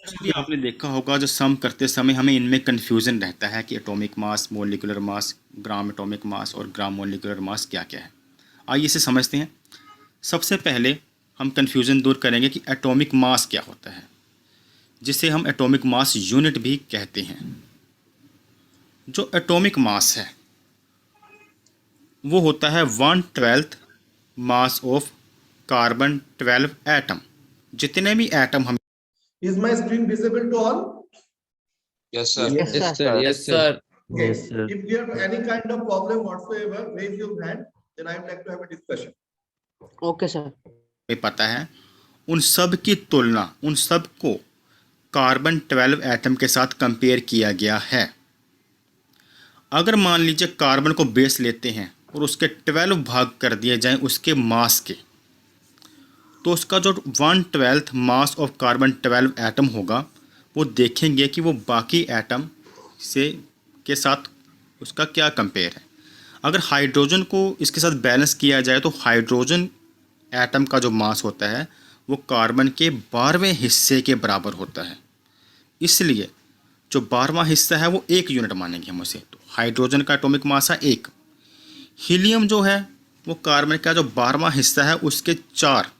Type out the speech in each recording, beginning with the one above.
भी आपने देखा होगा, जो सम करते समय हमें इनमें कंफ्यूजन रहता है कि atomic mass, molecular mass, gram atomic mass और ग्राम मोलिकुलर मास क्या क्या है। आइए इसे समझते हैं। सबसे पहले हम कंफ्यूजन दूर करेंगे कि एटॉमिक मास क्या होता है, जिसे हम एटॉमिक मास यूनिट भी कहते हैं। जो एटॉमिक मास है वो होता है 1/12 मास ऑफ कार्बन 12 एटम। जितने भी एटम हम Is my screen visible to all? Yes, sir. Yes, Yes, sir. sir. Yes, sir. Okay. Yes, sir. If you have any kind of problem whatsoever, raise your hand. Then I would like to have a discussion. Okay, sir. पता है, उन सब की तुलना, उन सब को carbon 12 atom के साथ कंपेयर किया गया है। अगर मान लीजिए कार्बन को बेस लेते हैं और उसके 12 भाग कर दिए जाएं उसके मास के, तो उसका जो 1/12 मास ऑफ कार्बन 12 एटम होगा, वो देखेंगे कि वो बाकी एटम से के साथ उसका क्या कंपेयर है। अगर हाइड्रोजन को इसके साथ बैलेंस किया जाए तो हाइड्रोजन एटम का जो मास होता है वो कार्बन के 12वें हिस्से के बराबर होता है। इसलिए जो 12वां हिस्सा है वो 1 यूनिट मानेंगे हम उसे। तो हाइड्रोजन का एटॉमिक मास है 1। हीलियम जो है वो कार्बन का जो 12वां हिस्सा है उसके 4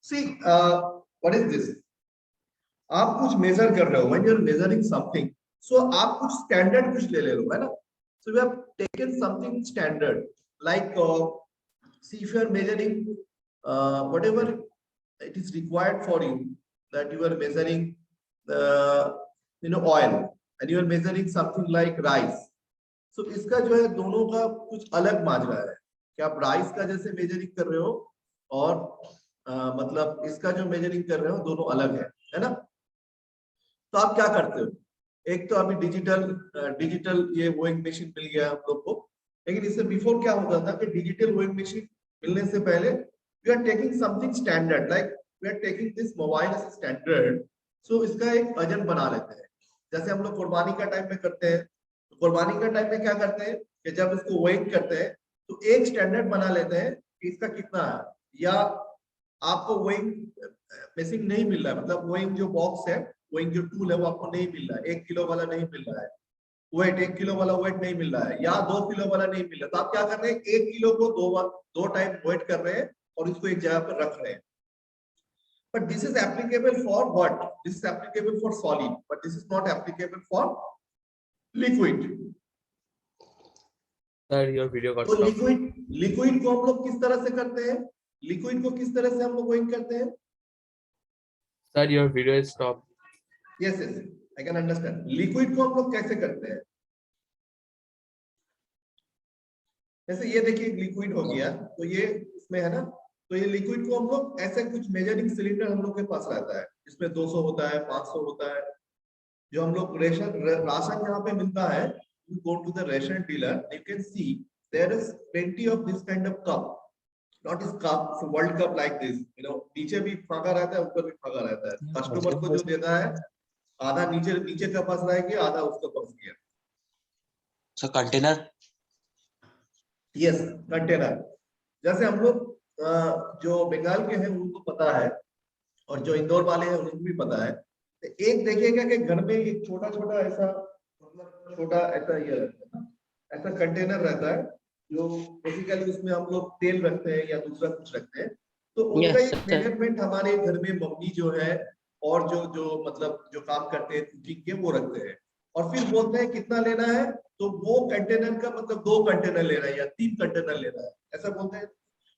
See, what is this? आप कुछ मेजर कर रहे हो, when you are measuring something, so आप कुछ स्टैंडर्ड कुछ ले रहे हो, है ना? So we have taken something standard, like see if you are measuring whatever it is required for you, that you are measuring the oil, and you are measuring something like rice. So इसका जो है दोनों का कुछ अलग माजरा है कि आप राइस का जैसे मेजरिंग कर रहे हो और मतलब इसका जो मेजरिंग कर रहे हो दोनों अलग है ना? तो आप क्या करते हो, एक तो अभी डिजिटल ये वोइंग मशीन मिल गया हम लोग को, लेकिन इससे बिफोर क्या होता था कि डिजिटल वोइंग मशीन मिलने से पहले we are taking something standard, like we are taking this mobile as standard. So इसका एक वजन बना लेते हैं, जैसे हम लोग कुर्बानी का टाइम में करते हैं। तो कुर्बानी का टाइम में क्या करते हैं कि जब इसको वोइंग करते हैं तो एक स्टैंडर्ड बना लेते हैं कि इसका कितना है, या आपको वोइंग मशीन नहीं मिल रहा है, मतलब वोइंग जो बॉक्स है, वोइंग जो टूल है वो आपको नहीं मिल रहा है, 1 किलो वाला नहीं मिल रहा है वेट, 1 किलो वाला वेट नहीं मिल रहा है, या 2 किलो वाला नहीं मिल रहा, तो आप क्या कर रहे हैं, 1 किलो को दो टाइम वेट कर रहे हैं और इसको एक जगह पर रख रहे हैं। But this is applicable for what? This is applicable for solid, but this is not applicable for liquid. Sir, your video got तो stopped. लिक्विड को हम लोग किस तरह से करते हैं, लिक्विड को किस तरह से हम लोग गोइंग करते हैं? Sir, your video is stopped. Yes, I can understand. Liquid को हम लोग कैसे करते हैं, जैसे ये देखिए लिक्विड हो गया, तो ये इसमें है ना, तो ये लिक्विड को हम लोग ऐसे कुछ मेजरिंग सिलेंडर हम लोग के पास रहता है, इसमें 200 होता है, 500 होता है, जो हम लोग राशन यहाँ पे मिलता है। You go to the ration dealer, you can see there is plenty of this kind of cup, not this cup, it's a world cup like this, you know, नीचे भी फाका रहता है, ऊपर भी फाका रहता है। कस्टमर को जो देता है आधा नीचे का फंस रहा है कि आधा उसका फंस गया। So container. Yes, container. जैसे हम लोग जो बंगाल के हैं उनको पता है और जो इंदौर वाले हैं उनको भी पता है। तो एक देखिएगा कि घर में एक छोटा ऐसा, मतलब छोटा ऐसा ये रहता है, ऐसा कंटेनर रहता है जो बेसिकली उसमें हम लोग तेल रखते हैं या दूसरा कुछ रखते हैं। तो उसका एक मेजरमेंट हमारे घर में मम्मी जो है और जो मतलब जो काम करते हैं कुकिंग के वो रखते हैं, और फिर बोलते हैं कितना लेना है, तो वो कंटेनर का मतलब 2 कंटेनर ले रहा है या 3 कंटेनर ले रहा है, ऐसा बोलते हैं।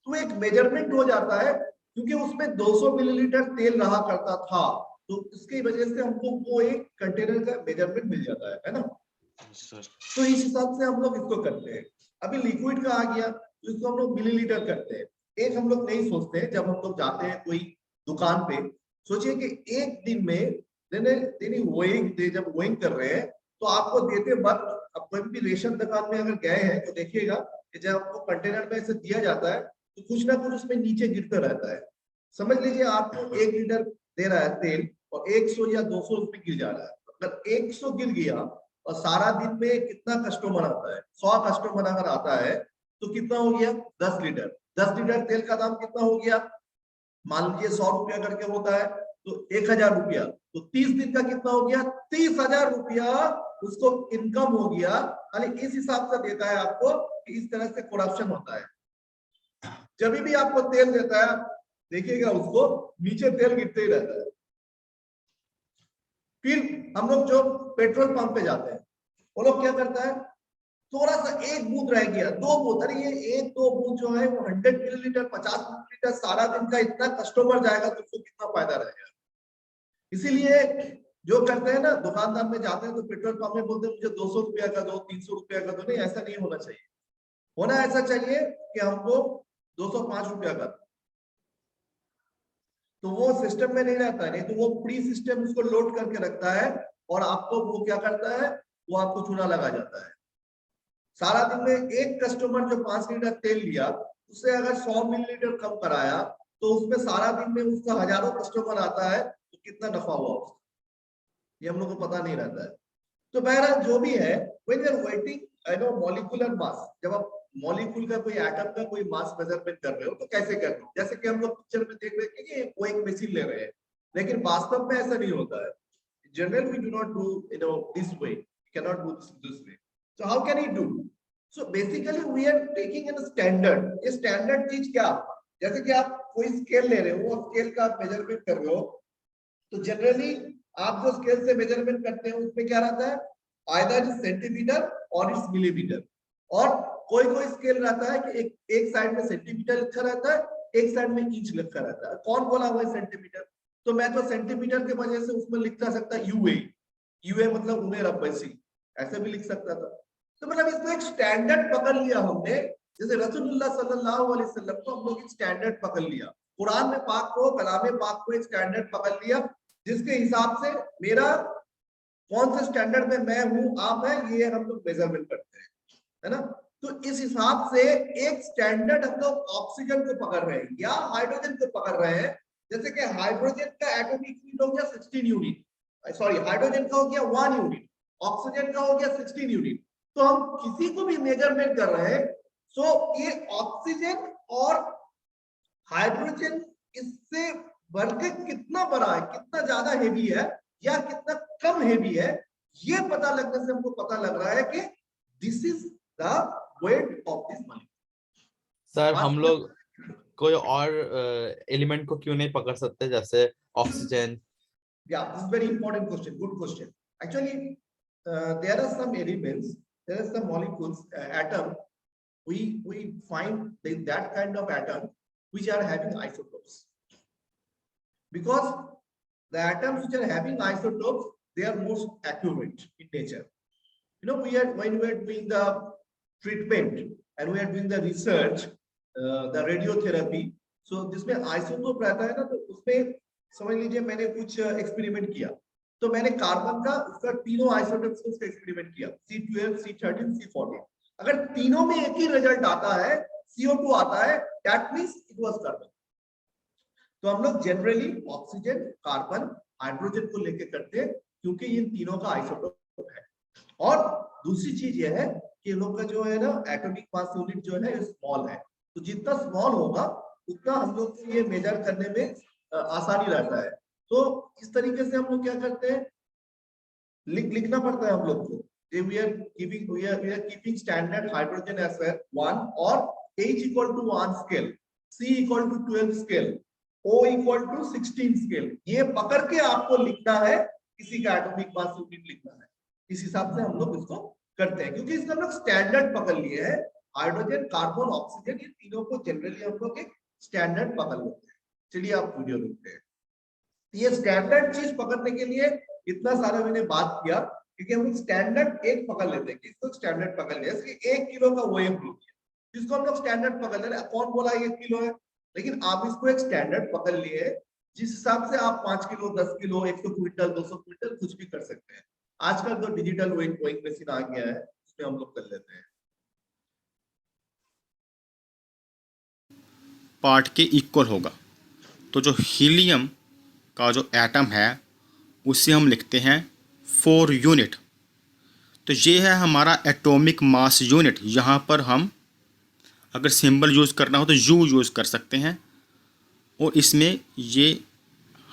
तो एक मेजरमेंट हो जाता है, क्योंकि उसमें 200 मिलीलीटर तेल रहा करता था, तो इसकी वजह से हमको वो एक कंटेनर का मेजरमेंट मिल जाता है ना। तो इस हिसाब से हम लोग इसको करते हैं। अभी लिक्विड का आ गया तो इसको हम लोग मिलीलीटर करते हैं। एक हम लोग नहीं सोचते हैं, जब हम लोग जाते हैं कोई दुकान पे, सोचिए कि एक दिन में जब वोइंग कर रहे हैं तो आपको देते वक्त, अब कोई भी रेशन दुकान में अगर गए हैं तो देखिएगा कि जब आपको कंटेनर में ऐसे दिया जाता है तो कुछ ना कुछ उसमें नीचे गिरता रहता है। समझ लीजिए आपको 1 लीटर दे रहा है तेल और 100 या 200 उसमें गिर जा रहा है। अगर 100 गिर गया और सारा दिन में कितना कस्टमर आता है, 100 कस्टमर अगर आता है तो कितना हो गया, 10 लीटर। 10 लीटर तेल का दाम कितना हो गया, मान लीजिए 100 रुपया करके होता है, तो 1000 रुपया, तो 30 दिन का कितना हो गया? 30,000 रुपया उसको इनकम हो गया। खाली इस हिसाब से देता है आपको कि इस तरह से करप्शन होता है। जब भी आपको तेल देता है देखिएगा उसको नीचे तेल गिरते ही रहता है। फिर हम लोग जो पेट्रोल पंप पे जाते हैं वो लोग क्या करता है, थोड़ा सा एक बूंद रह गया, 2 बूंद, अरे ये 1-2 बूंद जो है वो 100 मिलीलीटर 50 मिलीलीटर सारा दिन का इतना कस्टमर जाएगा तो उसको कितना फायदा रहेगा। इसीलिए जो करते हैं ना, दुकानदार में जाते हैं तो पेट्रोल पंप में बोलते हैं मुझे 200 रुपया का दो, 300 रुपया का दो। नहीं, ऐसा नहीं होना चाहिए। होना ऐसा चाहिए कि हमको 205 रुपया का, तो वो सिस्टम में नहीं रहता है। नहीं तो वो प्री सिस्टम उसको लोड करके रखता है और आपको वो क्या करता है, वो आपको चूना लगा जाता है। सारा दिन में एक कस्टमर जो 5 लीटर तेल लिया उससे अगर 100 मिलीलीटर कम कराया तो उसमें सारा दिन में उसका हजारों कस्टमर आता है तो कितना नफा हुआ उसका, ये हम लोग को पता नहीं रहता है। तो बहरहाल जो भी है, when you are waiting I know molecular mass, जब आप मॉलिक्यूल का कोई एटम का कोई मास मेजरमेंट कर रहे हो तो कैसे कर रहे हो, जैसे कि हम लोग पिक्चर में देख रहे हैं कि वो एक मशीन ले रहे हैं, लेकिन वास्तव में ऐसा नहीं होता है। General we do not do you know this way, cannot do this way. So how can you do? So basically we are taking an standard. ये स्टैंडर्ड चीज क्या, जैसे कि आप कोई स्केल ले रहे हो, वो स्केल का मेजरमेंट कर रहे हो, तो जनरली आप जो स्केल से मेजरमेंट करते हैं उसमें क्या रहता है, आइदर सेंटीमीटर और इट्स मिलीमीटर। और कोई कोई स्केल रहता है कि एक साइड में सेंटीमीटर लिखा रहता है, एक साइड में इंच लिखा रहता है। कौन बोला हुआ है सेंटीमीटर? तो मैं तो सेंटीमीटर के वजह से उसमें लिखता सकता यूए, यूए मतलब उमे रब्बसी, ऐसे भी लिख सकता था। तो मतलब इसको एक स्टैंडर्ड पकड़ लिया हमने, जैसे रसूलुल्लाह सल्लल्लाहु अलैहि वसल्लम को हम लोग एक स्टैंडर्ड पकड़ लिया, कुरान में पाक को, कलाम पाक को एक स्टैंडर्ड पकड़ लिया, जिसके हिसाब से मेरा कौन से स्टैंडर्ड में मैं हूं, आप है, ये हम लोग मेजरमेंट करते हैं, है ना। तो इस हिसाब से एक स्टैंडर्ड हम लोग ऑक्सीजन को पकड़ रहे हैं या हाइड्रोजन को पकड़ रहे हैं। जैसे कि हाइड्रोजन का एटॉमिक यूनिट हो गया 16 यूनिट, सॉरी हाइड्रोजन का हो गया 1 यूनिट, ऑक्सीजन का हो गया 16 यूनिट। तो हम किसी को भी मेजरमेंट कर रहे हैं, सो ये ऑक्सीजन और हाइड्रोजन इससे बढ़ के कितना बड़ा है, कितना ज्यादा हेवी है या कितना कम हेवी है, ये पता लगने से हमको पता लग रहा है कि this is the weight of this molecule. Sir हम लोग कोई और एलिमेंट को क्यों नहीं पकड़ सकते, जैसे oxygen? Yeah, this is very important question. Good question. Actually, there are some elements, there are some molecules, atom. We find that kind of atom which are having isotopes. Because the atoms which are having isotopes, they are most accurate in nature. You know, when we are doing the treatment and we are doing the research, the radiotherapy, so जिसमें isotope रहता है ना, तो उसमें समझ लीजिए मैंने कुछ एक्सपेरिमेंट किया, तो मैंने कार्बन का उसका तीनों आइसोटोप्स का उसका एक्सपेरिमेंट किया, C12, C13, C14। अगर तीनों में एक ही रिजल्ट आता है, CO2 आता है, that means it was carbon. तो हम लोग जनरली ऑक्सीजन, कार्बन, हाइड्रोजन को लेके करते हैं क्योंकि इन तीनों का आइसोटोप है। और दूसरी चीज यह है कि इन लोग का जो है ना एटॉमिक मास यूनिट जो है स्मॉल है, तो जितना स्मॉल होगा उतना हम लोग को ये मेजर करने में आसानी रहता है। तो इस तरीके से हम लोग क्या करते हैं, लिखना पड़ता है हम लोग को, we are keeping standard hydrogen as 1 और H equal to 1 scale, C equal to 12 scale, O equal to 16 scale। ये पकड़ के आपको लिखना है, किसी का एटॉमिक मास यूनिट लिखना है। इस हिसाब से हम लोग इसको करते हैं क्योंकि इसका हम लोग स्टैंडर्ड पकड़ लिए हैं। हाइड्रोजन, कार्बन, ऑक्सीजन, ये तीनों को जनरली हम लोग एक स्टैंडर्ड पकड़ लेते हैं। चलिए आप वीडियो देखते हैं। ये स्टैंडर्ड चीज पकड़ने के लिए इतना सारा मैंने बात किया क्योंकि हम स्टैंडर्ड एक पकड़ लेते हैं, किसको स्टैंडर्ड पकड़ लिया, 1 किलो का वेट हो गया, जिसको हम लोग स्टैंडर्ड पकड़ ले रहे हैं। कौन बोला 1 किलो है, लेकिन आप इसको एक स्टैंडर्ड पकड़ लिए, जिस हिसाब से आप 5 किलो, 10 किलो, 100 क्विंटल, 200 क्विंटल कुछ भी कर सकते हैं। आजकल तो डिजिटल वेइंग मशीन आ गया है, उसमें हम लोग कर लेते हैं। पार्ट के इक्वल होगा। तो जो हीलियम का जो एटम है उसे हम लिखते हैं 4 यूनिट। तो ये है हमारा एटॉमिक मास यूनिट। यहाँ पर हम अगर सिंबल यूज़ करना हो तो यू यूज़ कर सकते हैं, और इसमें ये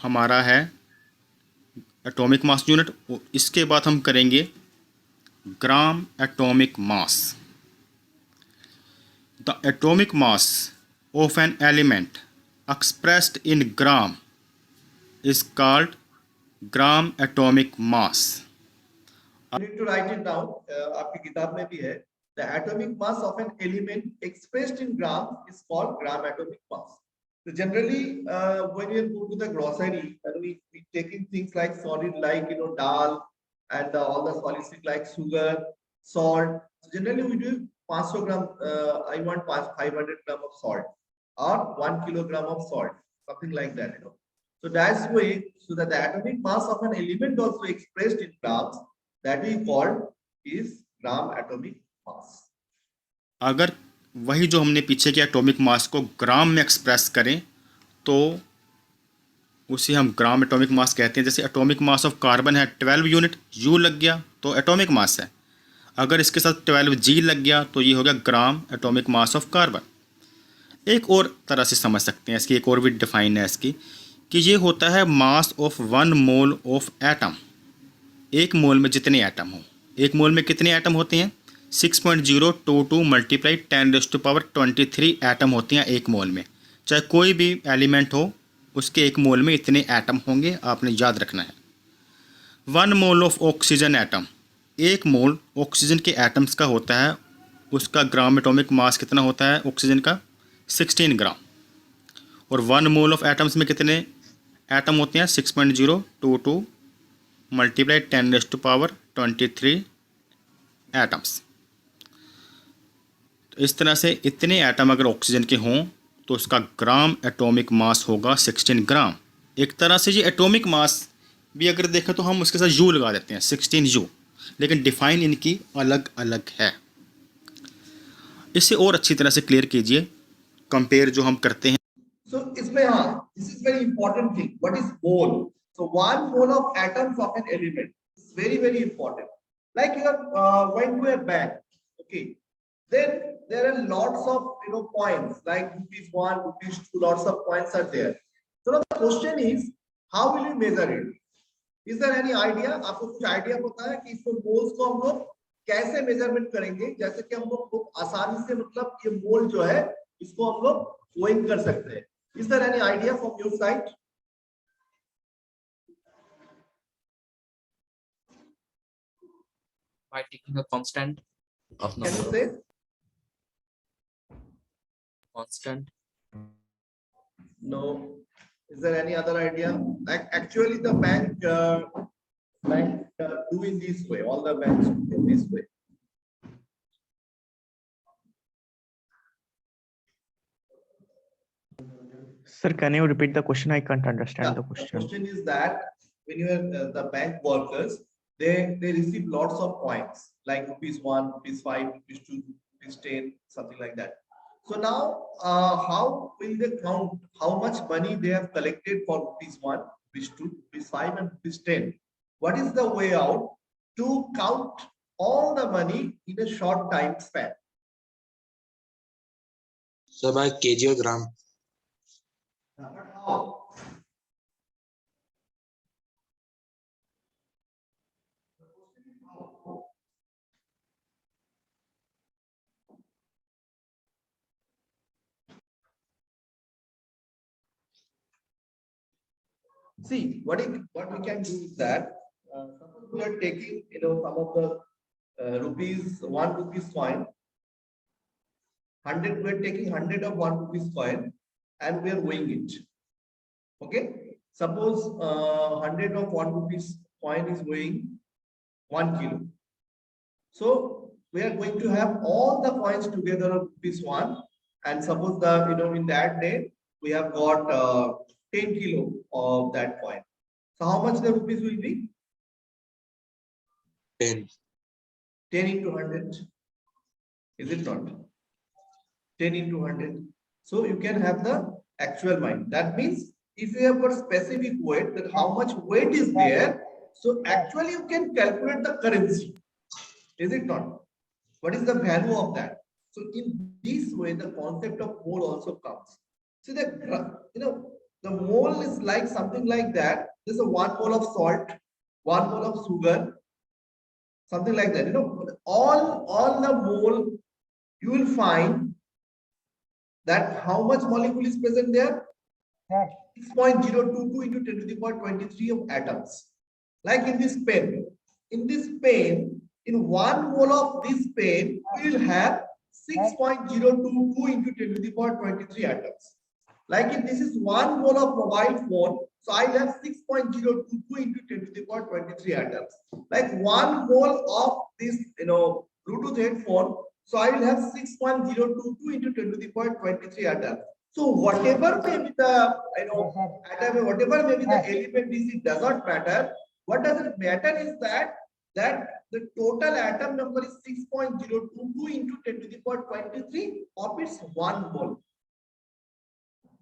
हमारा है एटॉमिक मास यूनिट। इसके बाद हम करेंगे gram atomic mass. The atomic mass of an element expressed in gram is called gram atomic mass. You need to write it down. आपकी किताब में भी है. The atomic mass of an element expressed in grams is called gram atomic mass. So generally, when you go to the grocery, and we taking things like solid, like dal, and all the solids like sugar, salt. So generally, we do 500 gram. I want 500 gram of salt, or 1 kilogram of salt, something like that. So that's way. So that the atomic mass of an element also expressed in grams, that we called is gram atomic mass. अगर वही जो हमने पीछे के atomic mass को ग्राम में express करें तो उसे हम ग्राम एटॉमिक मास कहते हैं। जैसे एटॉमिक मास ऑफ कार्बन है 12 यूनिट, यू लग गया तो एटॉमिक मास है। अगर इसके साथ 12 जी लग गया तो ये हो गया gram atomic mass of carbon. एक और तरह से समझ सकते हैं इसकी, एक और भी डिफाइन है इसकी कि ये होता है mass of 1 mole of atom. एक मोल में जितने एटम हो, एक मोल में कितने एटम होते हैं? 6.022 मल्टीप्लाई 10⁻23 एटम होते हैं एक मोल में। चाहे कोई भी एलिमेंट हो उसके एक मोल में इतने एटम होंगे, आपने याद रखना है। 1 मोल ऑफ ऑक्सीजन एटम, एक मोल ऑक्सीजन के एटम्स का होता है, उसका ग्राम एटॉमिक मास कितना होता है ऑक्सीजन का? 16 ग्राम। और 1 मोल ऑफ एटम्स में कितने एटम होते हैं? 6.022 मल्टीप्लाई 10⁻23 एटम्स। तो इस तरह से इतने एटम अगर ऑक्सीजन के हों तो उसका ग्राम एटॉमिक मास होगा 16 ग्राम। एक तरह से ये एटॉमिक मास भी अगर देखें तो हम उसके साथ यू लगा देते हैं, 16 यू, लेकिन डिफाइन इनकी अलग अलग है। इसे और अच्छी तरह से क्लियर कीजिए, कंपेयर जो हम करते हैं। So इसमें हाँ, this is very important thing. What is mole? So 1 mole of atoms of an element is very very important. Like you are going to a bank, okay? Then there are lots of points like ₹1, ₹2, lots of points are there. So the question is, how will you measure it? Is there any idea? आपको कुछ idea पता है कि इसको moles को हम लोग कैसे मेजरमेंट करेंगे? जैसे कि हम लोग बहुत आसानी से मतलब ये मोल जो है इसको हम लोग वेइंग कर सकते हैं। Is there any idea from your side? By taking a constant of Can you number say? of constant. No. Is there any other idea? Actually, the bank do in this way. All the banks do in this way. Sir, can you repeat the question? I can't understand Yeah, the the question. question is that when you are the bank workers, they receive lots of points like ₹1, ₹5, ₹2, ₹10, something like that. So now, how will they count how much money they have collected for ₹1, ₹2, ₹5, and ₹10? What is the way out to count all the money in a short time span? So by kg or gram. How? See, what we can do is that suppose we are taking some of the rupees, ₹1 coin, 100, we are taking 100 of ₹1 coin and we are weighing it. Okay, suppose 100 of ₹1 coin is weighing 1 kilo. So we are going to have all the coins together of ₹1, and suppose the in that day we have got 10 kilo of that coin. So how much the rupees will be? 10. 10 into 100. Is it not? 10 into 100. So you can have the actual mind. That means if you have got specific weight, that how much weight is there, so actually you can calculate the currency. Is it not? What is the value of that? So in this way, the concept of mole also comes. So that The mole is like something like that. This is a 1 mole of salt, 1 mole of sugar, something like that. You know, all the mole, you will find that how much molecule is present there? 6.022 into 10 to the power 23 of atoms. Like in this pen. In this pen, in 1 mole of this pen, we will have 6.022 into 10 to the power 23 atoms. Like if this is 1 mole of mobile phone, so I will have 6.022 into 10 to the power 23 atoms. Like 1 mole of this, Bluetooth headphone, so I will have 6.022 into 10 to the power 23 atoms. So whatever may be the atom, whatever may be the element is, it does not matter. What does it matter is that the total atom number is 6.022 into 10 to the power 23 of its 1 mole.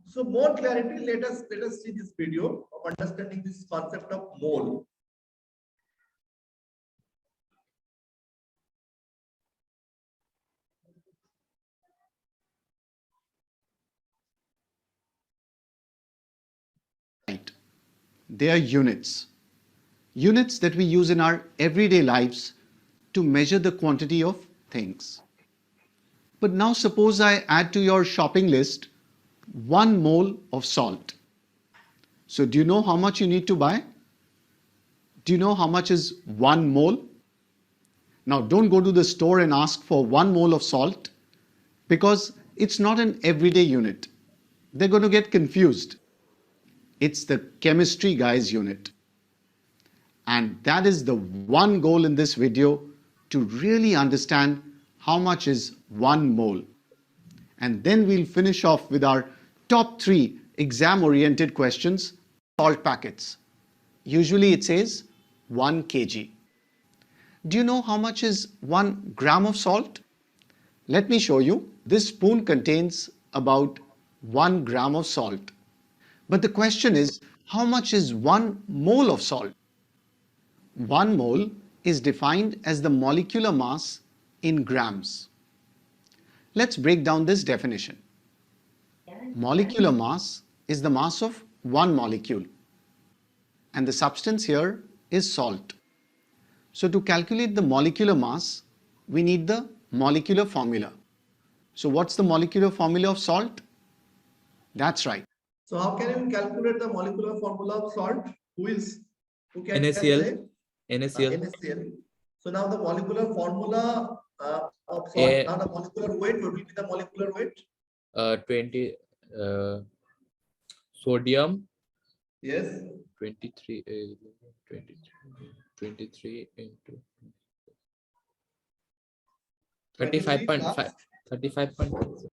So more clarity, let us see this video of understanding this concept of mole. They are units. Units that we use in our everyday lives to measure the quantity of things. But now suppose I add to your shopping list 1 mole of salt. So do you know how much you need to buy? Do you know how much is 1 mole? Now don't go to the store and ask for 1 mole of salt because it's not an everyday unit. They're going to get confused. It's the chemistry guys unit. And that is the one goal in this video, to really understand how much is 1 mole. And then we'll finish off with our top 3 exam-oriented questions. Salt packets. Usually it says 1 kg. Do you know how much is 1 gram of salt? Let me show you. This spoon contains about 1 gram of salt. But the question is, how much is 1 mole of salt? 1 mole is defined as the molecular mass in grams. Let's break down this definition. Molecular mass is the mass of 1 molecule. And the substance here is salt. So to calculate the molecular mass, we need the molecular formula. So what's the molecular formula of salt? That's right. So how can you calculate the molecular formula of salt? Who can NaCl. say? NaCl. NaCl. So now the molecular formula of salt. A- Now the molecular weight, what will be the molecular weight? 20 sodium Yes. 23 23 into 35.5 35.5.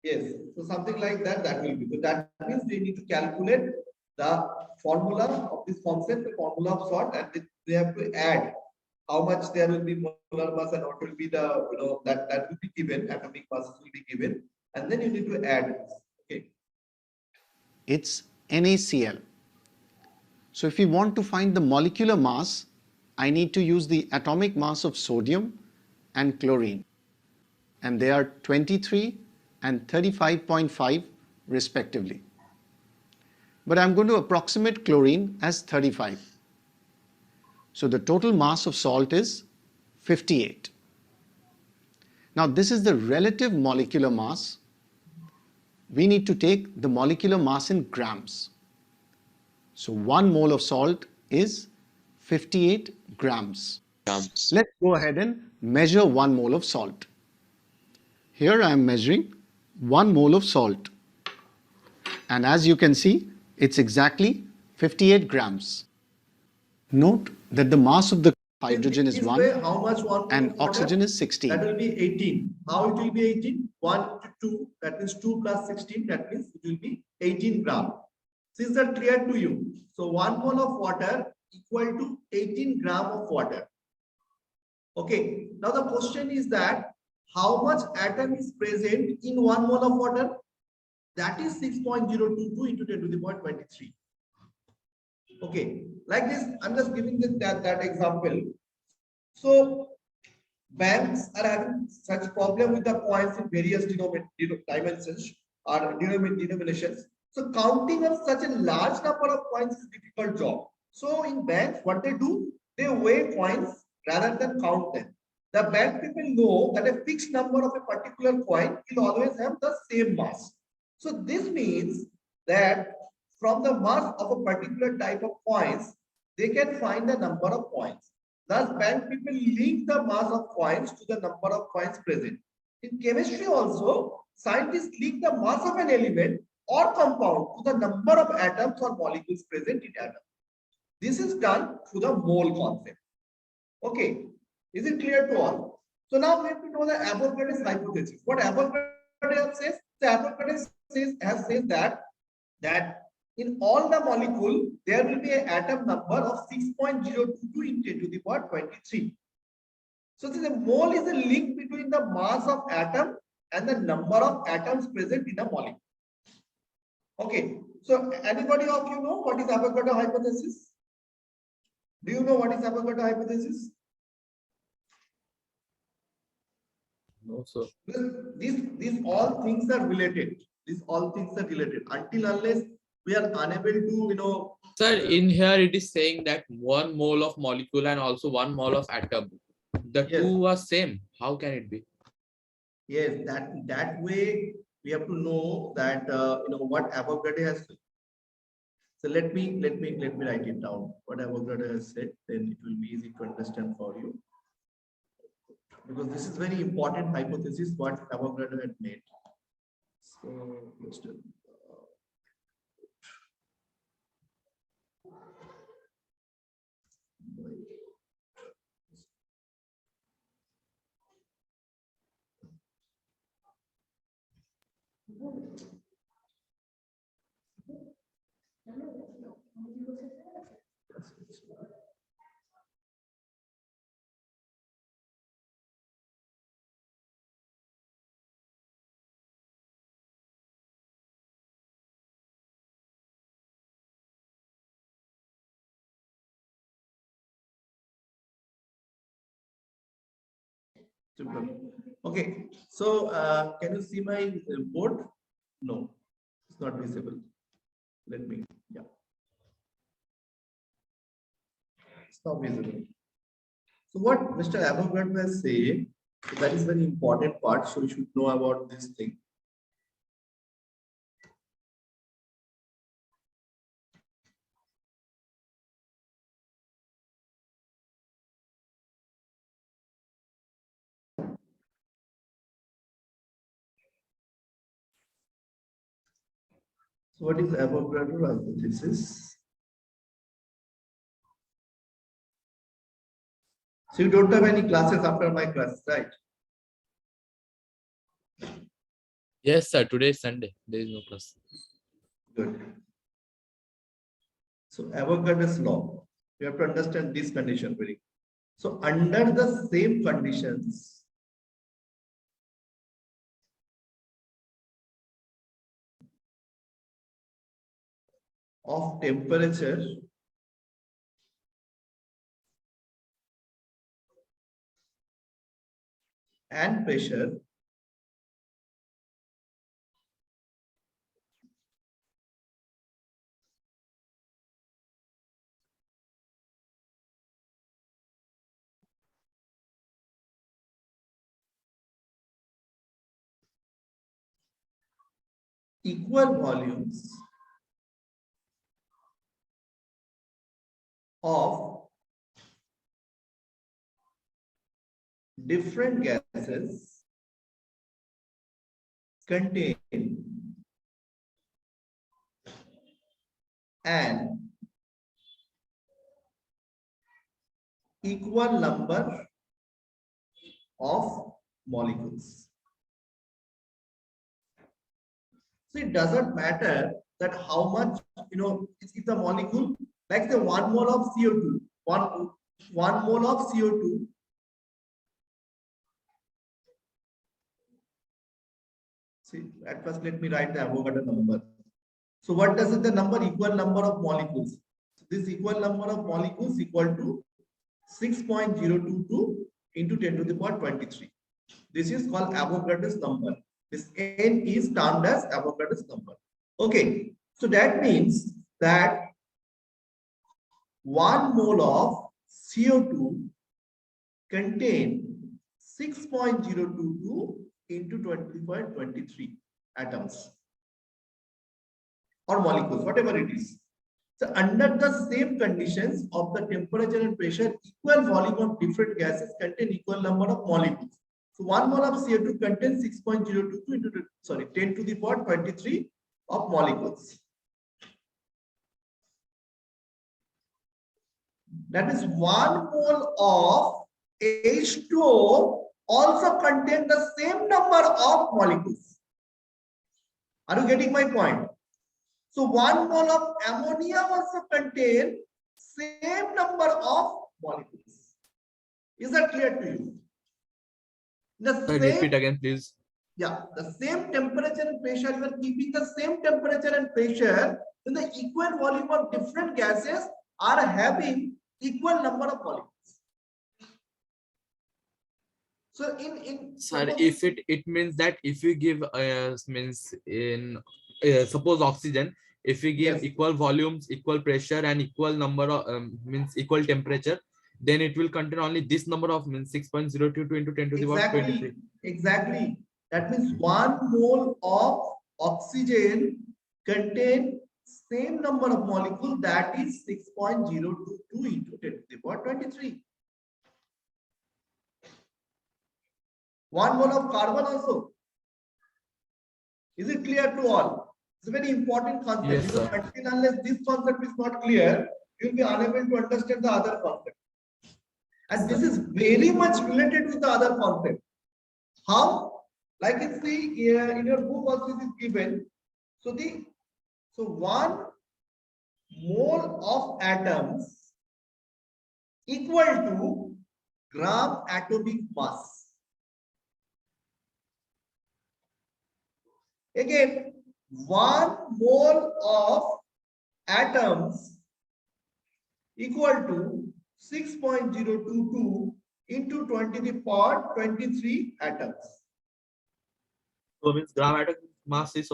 Yes. So something like that, that will be. So that means we need to calculate the formula of this concept, the formula of salt, and they have to add how much there will be molar mass and what will be the, that will be given, atomic masses will be given, and then you need to add this. Okay. It's NaCl. So if we want to find the molecular mass, I need to use the atomic mass of sodium and chlorine. And they are 23 and 35.5 respectively. But I'm going to approximate chlorine as 35. So the total mass of salt is 58. Now this is the relative molecular mass. We need to take the molecular mass in grams. So 1 mole of salt is 58 grams. Let's go ahead and measure 1 mole of salt. Here I am measuring 1 mole of salt. And as you can see, it's exactly 58 grams. Note that the mass of the hydrogen is 1 how much and oxygen is 16. That will be 18. How it will be 18? 1 to 2, that means 2 plus 16, that means it will be 18 gram. Is that clear to you? So 1 mole of water equal to 18 gram of water. Okay. Now the question is that how much atom is present in 1 mole of water? That is 6.022 into 10 to the power 23. Okay, like this, I'm just giving that example. So banks are having such problem with the coins in various dimensions or denominations. So counting of such a large number of coins is a difficult job. So in banks, what they do, they weigh coins rather than count them. The bank people know that a fixed number of a particular coin will always have the same mass. So this means that from the mass of a particular type of coins, they can find the number of coins. Thus, bank people link the mass of coins to the number of coins present. In chemistry also, scientists link the mass of an element or compound to the number of atoms or molecules present in atom. This is done through the mole concept. Okay, is it clear to all? So now we have to know the Avogadro's hypothesis. What Avogadro says, the Avogadro has said that in all the molecule there will be an atom number of 6.022 in 10 to the power 23. So the mole is a link between the mass of atom and the number of atoms present in a molecule. Okay, so anybody of you know what is Avogadro hypothesis? Do you know what is Avogadro hypothesis? No, sir. These all things are related. These all things are related until unless we are unable to, Sir, in here it is saying that 1 mole of molecule and also 1 mole of atom. The Yes. two are same. How can it be? Yes, that way we have to know that what Avogadro has said. So let me write it down. What Avogadro has said, then it will be easy to understand for you. Because this is very important hypothesis what Avogadro had made. So let's do. Okay, so can you see my board? No, it's not visible. Let me, yeah. It's not visible. So what Mr. Avogadro has said, that is very important part, so you should know about this thing. So what is Avogadro hypothesis? So you don't have any classes after my class, right? Yes, sir. Today is Sunday. There is no class. Good. So Avogadro's law, you have to understand this condition very. So under the same conditions, of temperature and pressure, equal volumes of different gases contain an equal number of molecules. So it doesn't matter that how much, if the molecule, like the 1 mole of CO2, one mole of CO2 see, at first let me write the Avogadro number. So what does it the number? Equal number of molecules. So this equal number of molecules equal to 6.022 into 10 to the power 23. This is called Avogadro's number. This n is termed as Avogadro's number. Okay. So that means that 1 mole of CO2 contain 6.022 into 20.23 atoms or molecules, whatever it is. So under the same conditions of the temperature and pressure, equal volume of different gases contain equal number of molecules. So 1 mole of CO2 contains 6.022 into 10 to the power 23 of molecules. That is 1 mole of H2O also contain the same number of molecules. Are you getting my point? So 1 mole of ammonia also contain same number of molecules. Is that clear to you? The same, Repeat again, please. yeah, the same temperature and pressure, you are keeping the same temperature and pressure, then the equal volume of different gases are having equal number of molecules. So in Sir, if it means that if you give means in suppose oxygen, if we give Yes. equal volumes, equal pressure, and equal number of means equal temperature, then it will contain only this number of means 6.022 into 10 to the power 23. Exactly. That means 1 mole of oxygen contain same number of molecules, that is 6.022 into 10 to the power 23. 1 mole of carbon also. Is it clear to all? It's a very important concept. Yes, because sir. until unless this concept is not clear, you will be unable to understand the other concept. And this is very much related with the other concept. How? Like you see here in your book also it is given. So 1 mole of atoms equal to gram atomic mass. Again, 1 mole of atoms equal to 6.022 into 20 to the power 23 atoms. So means gram atom mass is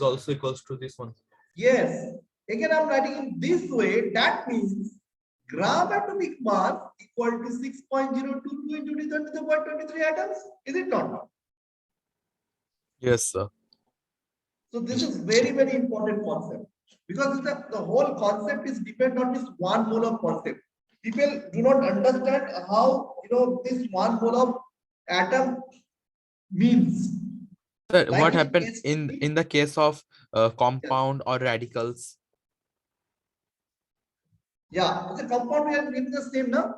also equals to this one. Yes. Again, I'm writing in this way. That means gram atomic mass equal to 6.022 into 10 to the power 23 atoms. Is it not? Yes, sir. So this is very, very important concept because the whole concept is depend on this 1 mole of concept. People do not understand how this 1 mole of atom means. Sir, Like what in happens in the case of compound or radicals? Yeah, the compound we have written the same now.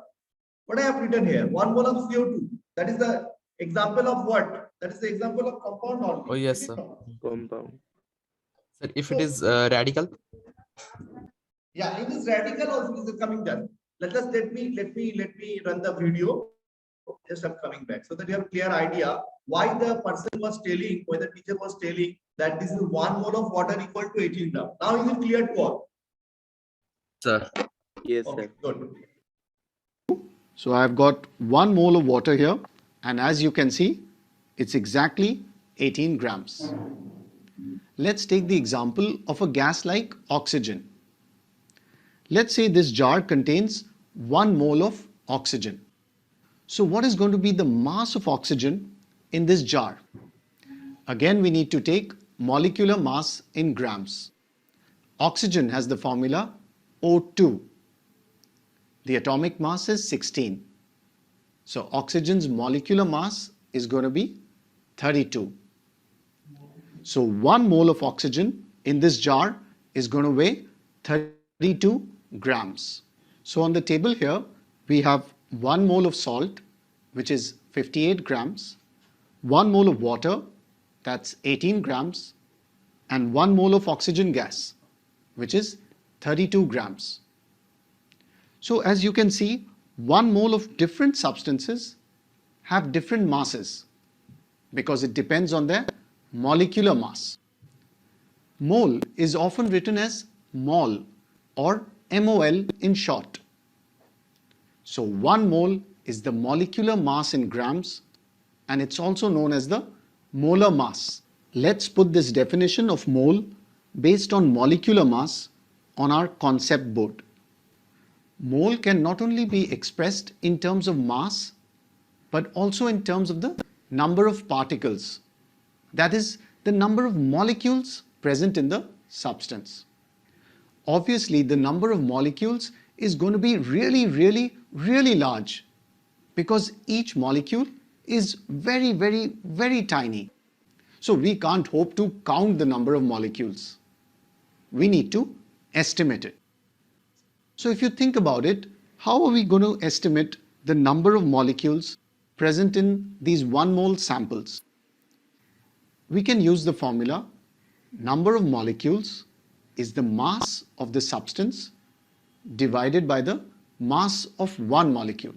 What I have written here, 1 mole of CO2. That is the example of what? That is the example of compound only. Oh yes, Is it sir. not? Compound. Sir, if So, it is radical. yeah, it is radical also is coming down. Let me run the video. Just I'm coming back so that you have a clear idea why the person was telling, why the teacher was telling that this is 1 mole of water equal to 18 grams. Now is it clear to all? Sir. Yes, Okay, sir. good. So I've got 1 mole of water here, and as you can see, it's exactly 18 grams. Let's take the example of a gas like oxygen. Let's say this jar contains 1 mole of oxygen. So what is going to be the mass of oxygen in this jar? Again, we need to take molecular mass in grams. Oxygen has the formula O2. The atomic mass is 16. So oxygen's molecular mass is going to be 32. So 1 mole of oxygen in this jar is going to weigh 32 grams. So on the table here, we have 1 mole of salt, which is 58 grams, 1 mole of water, that's 18 grams, and 1 mole of oxygen gas, which is 32 grams. So as you can see, 1 mole of different substances have different masses because it depends on their molecular mass. Mole is often written as mol or MOL in short. So 1 mole is the molecular mass in grams, and it's also known as the molar mass. Let's put this definition of mole based on molecular mass on our concept board. Mole can not only be expressed in terms of mass, but also in terms of the number of particles, that is, the number of molecules present in the substance. Obviously, the number of molecules is going to be really large, because each molecule is very tiny. So we can't hope to count the number of molecules. We need to estimate it. So if you think about it, how are we going to estimate the number of molecules present in these 1 mole samples? We can use the formula: number of molecules is the mass of the substance divided by the mass of one molecule.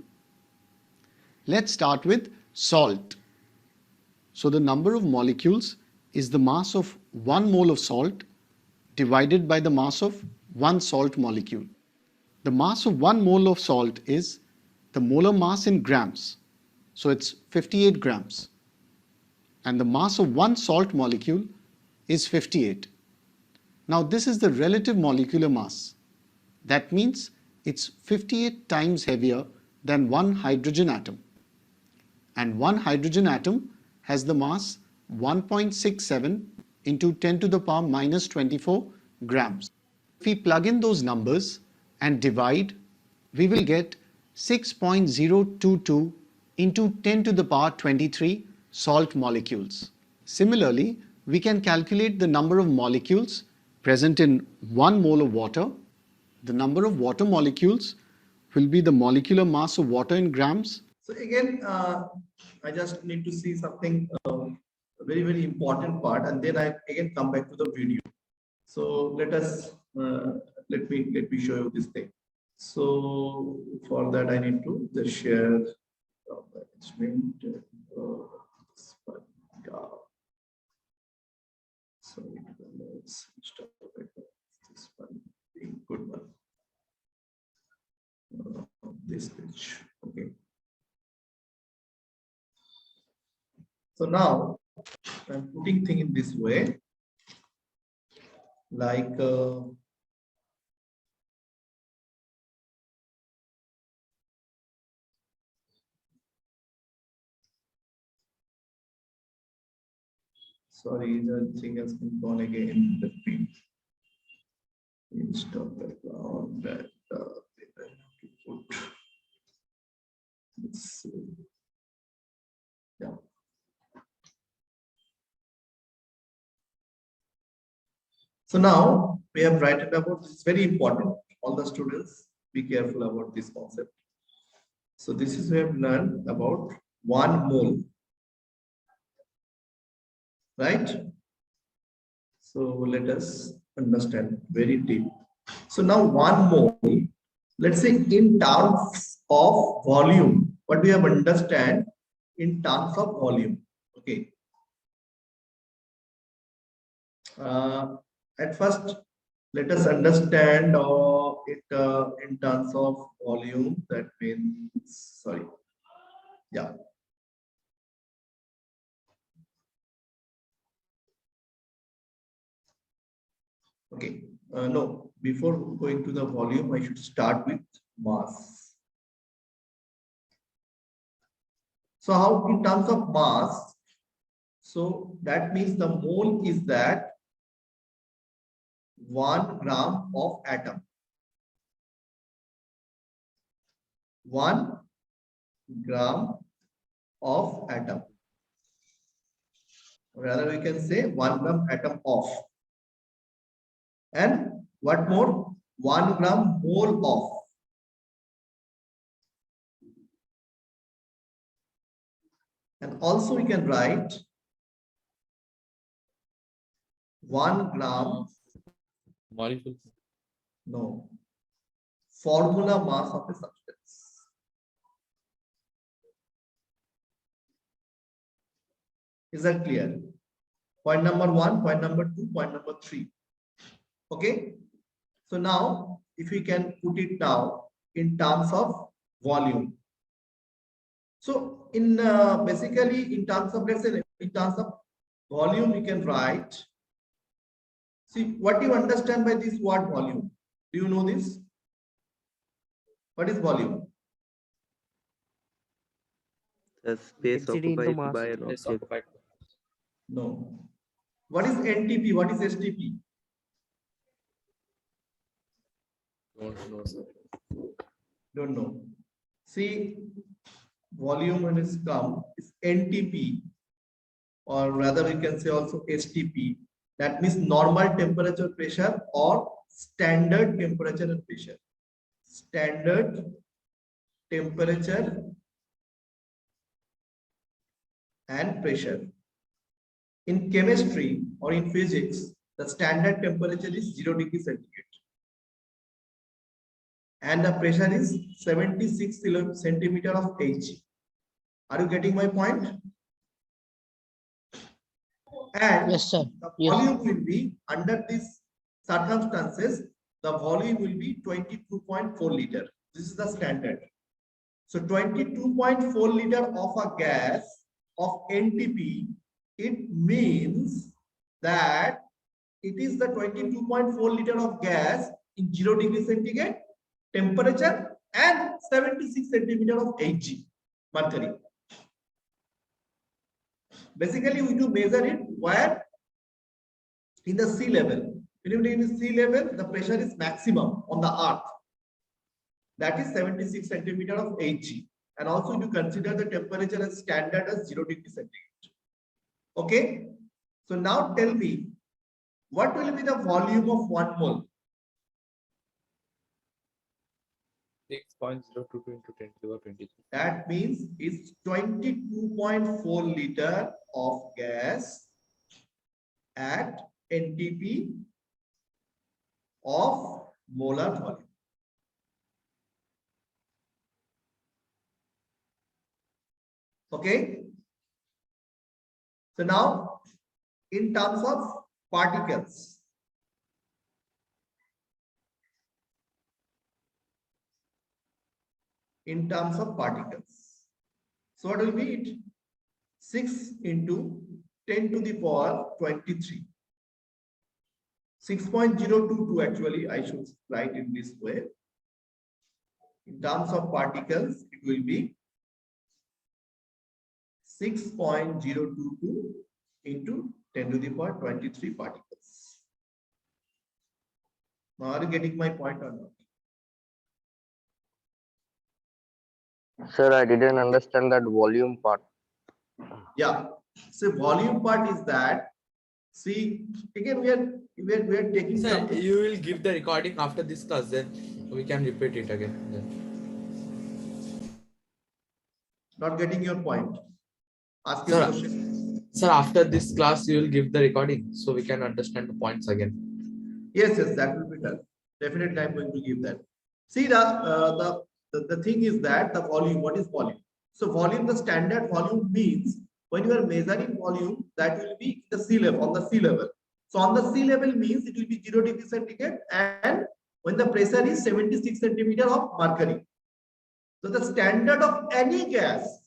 Let's start with salt. So the number of molecules is the mass of 1 mole of salt divided by the mass of one salt molecule. The mass of 1 mole of salt is the molar mass in grams. So it's 58 grams. And the mass of one salt molecule is 58. Now this is the relative molecular mass. That means it's 58 times heavier than one hydrogen atom. And one hydrogen atom has the mass 1.67 into 10 to the power minus 24 grams. If we plug in those numbers and divide, we will get 6.022 into 10 to the power 23 salt molecules. Similarly, we can calculate the number of molecules present in 1 mole of water. The number of water molecules will be the molecular mass of water in grams. So again, I just need to see something very important part, and then I again come back to the video. So let us let me show you this thing. So for that I need to just share management. So let's start with this one, being good one. This page, okay. So now I'm putting thing in this way, like sorry, the thing has been gone again in the feed. Stop background that put this, yeah. So now we have written about this. Is very important. All the students be careful about this concept. So this is we have learned about 1 mole, right? So let us understand very deep. So now 1 mole, let's say in terms of volume, what we have understand in terms of volume. Okay. At first, let us understand it in terms of volume. That means, sorry, yeah. Okay, no, before going to the volume, I should start with mass. So how in terms of mass, so that means the mole is that 1 gram of atom. 1 gram of atom. Rather, we can say 1 gram atom of. And what more? 1 gram mole of. And also we can write 1 gram Molecules. no formula mass of a substance. Is that clear? Point number 1, point number 2, point number 3. Okay. So now if we can put it down in terms of volume. So in basically in terms of, let's say in terms of volume, we can write. See, what do you understand by this word volume? Do you know this? What is volume? The space Density into occupied mass. by an Yes, object. occupied. No. What is NTP? What is STP? Don't know, sir. Don't know. See, volume when it's come is NTP, or rather we can say also STP. That means normal temperature pressure or standard temperature and pressure. Standard temperature and pressure. In chemistry or in physics, the standard temperature is 0 degree centigrade. And the pressure is 76 centimeter of Hg. Are you getting my point? And Yes, sir. the Yes. volume will be, under these circumstances, the volume will be 22.4 liter. This is the standard. So 22.4 liter of a gas of NTP, it means that it is the 22.4 liter of gas in 0 degree centigrade temperature and 76 centimeter of Hg, mercury. Basically, we do measure it where in the sea level. When in the sea level, the pressure is maximum on the earth. That is 76 centimeter of Hg. And also you consider the temperature as standard as 0 degree centigrade. Okay. So now tell me, what will be the volume of 1 mole? 6.022 into 10 to the 23. That means it's 22.4 liter of gas at NTP of molar volume. Okay. So now, in terms of particles, so what will be it? 6 into 10 to the power 23. 6.022 actually, I should write in this way. In terms of particles, it will be 6.022 into 10 to the power 23 particles. Now, are you getting my point or not? Sir, I didn't understand that volume part. Yeah. So volume part is that. See, again we are taking Sir, something. you will give the recording after this class, then we can repeat it again. Then. Not getting your point. Ask your Sir, question. sir, after this class, you will give the recording so we can understand the points again. Yes, that will be done. Definitely, I'm going to give that. See, the thing is that the volume. What is volume? So volume, the standard volume means when you are measuring volume, that will be the sea level, on the sea level. So on the sea level means it will be 0 degree centigrade, and when the pressure is 76 centimeter of mercury. So the standard of any gas,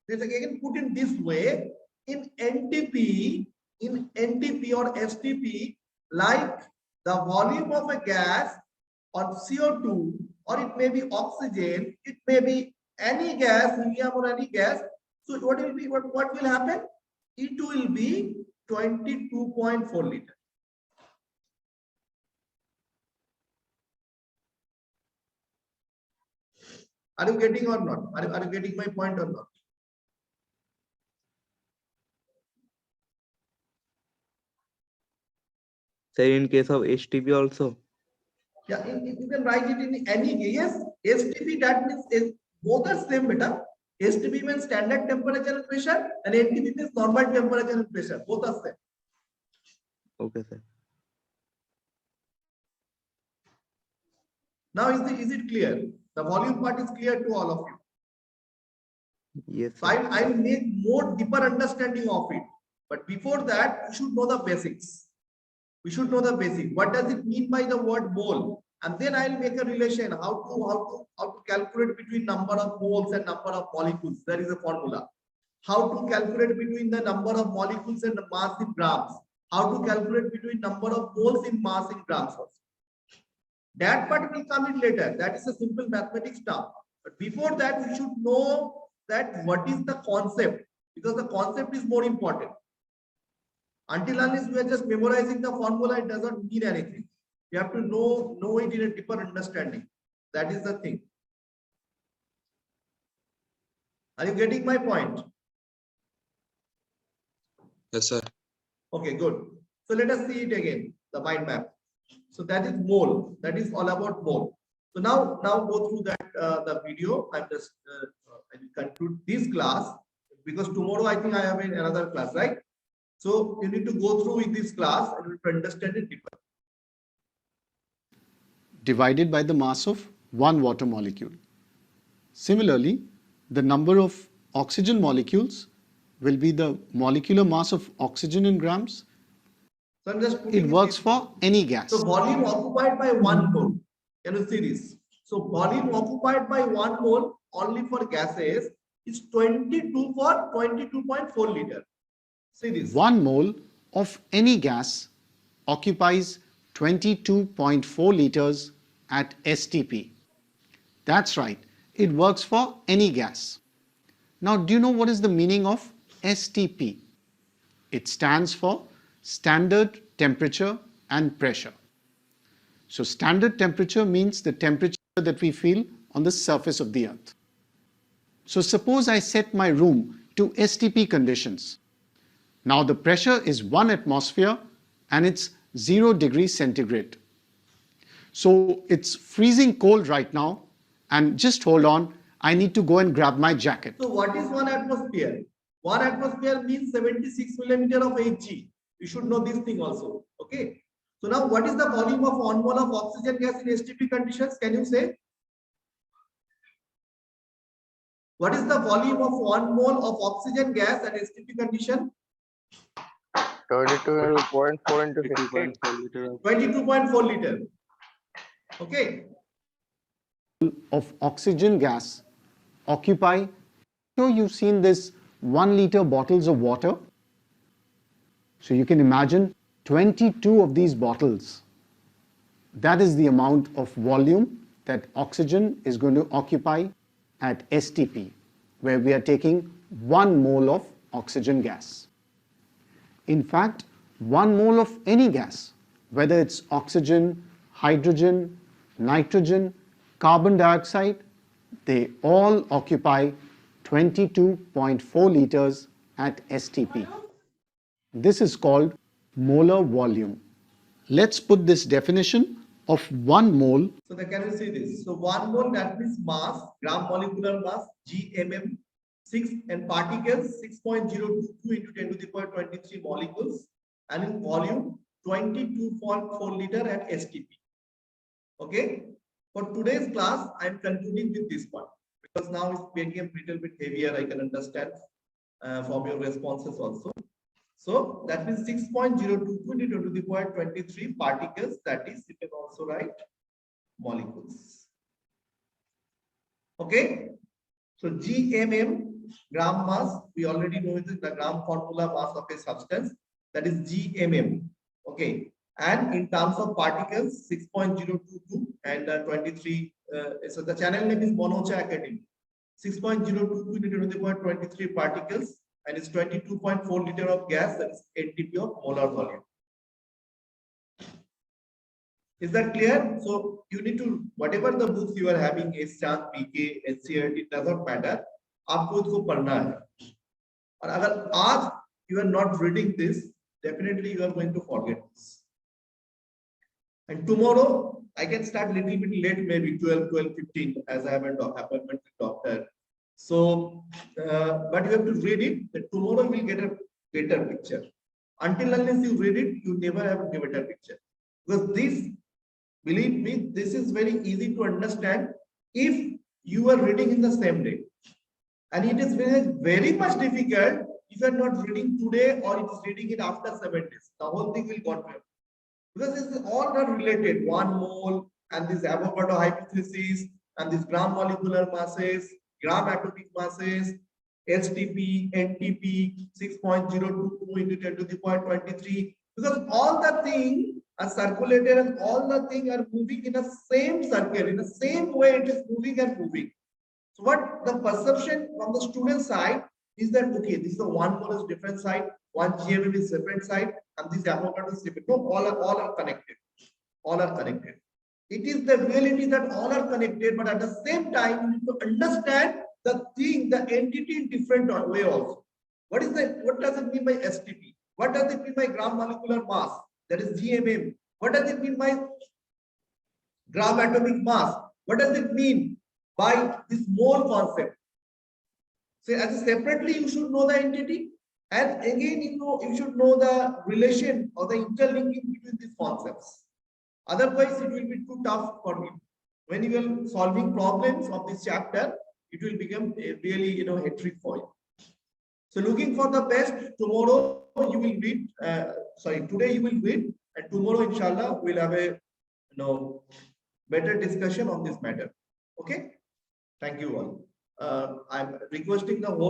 this again put in this way, in NTP or STP, like the volume of a gas or CO2, or it may be oxygen, it may be any gas, helium or any gas. So what will be, what will happen? It will be 22.4 liter. Are you getting or not? Are you getting my point or not? Sir, in case of HTP also. Yeah, you can write it in any case. Yes, STP, that means both are same beta. STP means standard temperature and pressure, and NTP means normal temperature and pressure. Both are same. Okay, sir. Now is it clear? The volume part is clear to all of you. Yes, So sir. I will make more deeper understanding of it. But before that, we should know the basics. We should know the basic. What does it mean by the word mole? And then I will make a relation how to calculate between number of moles and number of molecules. There is a formula. How to calculate between the number of molecules and the mass in grams. how to calculate between number of moles in mass in grams also. That part will come in later. That is a simple mathematics stuff. But before that, we should know that what is the concept, because the concept is more important. Until unless we are just memorizing the formula, it doesn't mean anything. You have to know it in a deeper understanding. That is the thing. Are you getting my point? Yes, sir. Okay, good. So let us see it again, the mind map. So that is mole. That is all about mole. So now go through that the video. I'm just I will conclude this class because tomorrow I think I have another class, right? So you need to go through with this class and you will understand it deeper. Divided by the mass of one water molecule. Similarly, the number of oxygen molecules will be the molecular mass of oxygen in grams. So I'm just It works for any gas. So volume occupied by 1 mole. Can you see this? So volume occupied by 1 mole only for gases is 22.4 liter. See this. 1 mole of any gas occupies 22.4 liters at STP. That's right, it works for any gas. Now, do you know what is the meaning of STP? It stands for standard temperature and pressure. So, standard temperature means the temperature that we feel on the surface of the earth. So, suppose I set my room to STP conditions. Now, the pressure is 1 atmosphere and it's 0 degrees centigrade. So, it's freezing cold right now, and just hold on, I need to go and grab my jacket. So what is 1 atmosphere? 1 atmosphere means 76 millimeter of Hg. You should know this thing also. Okay. So now what is the volume of 1 mole of oxygen gas in STP conditions? Can you say? What is the volume of 1 mole of oxygen gas at STP condition? 22.4 into 15. 22.4 liter. Okay. Of oxygen gas occupy, so you've seen this 1 liter bottles of water. So you can imagine 22 of these bottles. That is the amount of volume that oxygen is going to occupy at STP, where we are taking 1 mole of oxygen gas. In fact, 1 mole of any gas, whether it's oxygen, hydrogen, nitrogen, carbon dioxide, they all occupy 22.4 liters at STP. This is called molar volume. Let's put this definition of 1 mole. So can you see this? So 1 mole, that means mass, gram molecular mass, GMM, 6 and particles 6.022 into 10 to the power 23 molecules, and in volume 22.4 liter at STP. Okay. For today's class, I am concluding with this one because now it's became a little bit heavier. I can understand from your responses also. So that means 6.022 into 10 to the power 23 particles. That is, you can also write molecules. Okay. So GMM, gram mass, we already know it is the gram formula mass of a substance. That is GMM. Okay. And in terms of particles, 6.022 and 23. So the channel name is Monocha Academy. 6.022 into 10 to the power 23 particles, and it's 22.4 liter of gas. That is NTP of molar volume. Is that clear? So you need to, whatever the books you are having, SCHAT, PK, SCRT, it doesn't matter. आपको इसको पढ़ना है. और अगर आज you are not reading this, definitely you are going to forget this. And tomorrow I can start little bit late, maybe 12:15, as I have an appointment with doctor. So, but you have to read it. That tomorrow you will get a better picture. Until unless you read it, you never have a better picture. Because this, believe me, this is very easy to understand if you are reading in the same day. And it is very much difficult if you are not reading today or it is reading it after 7 days. The whole thing will confuse. Because this is all not related. 1 mole and this Avogadro hypothesis and this gram molecular masses, gram atomic masses, STP, NTP, 6.022 into 10 to the power 23. because all the things are circulated and all the things are moving in the same circle, in the same way it is moving and moving. So what the perception from the student side is that, okay, this is the one pole is different side, one GMM is different side, and this Avogadro is different. No, all are connected. All are connected. It is the reality that all are connected, but at the same time, you need to understand the thing, the entity in different way also. What does it mean by STP? What does it mean by gram molecular mass? That is GMM. What does it mean by gram atomic mass? What does it mean by this mole concept? So as a separately, you should know the entity, and again, you should know the relation or the interlinking between these concepts. Otherwise, it will be too tough for you. When you are solving problems of this chapter, it will become a really hectic for you. So looking for the best. Tomorrow you will read. Today you will read, and tomorrow, inshallah, we'll have a better discussion on this matter. Okay. Thank you all. I'm requesting the whole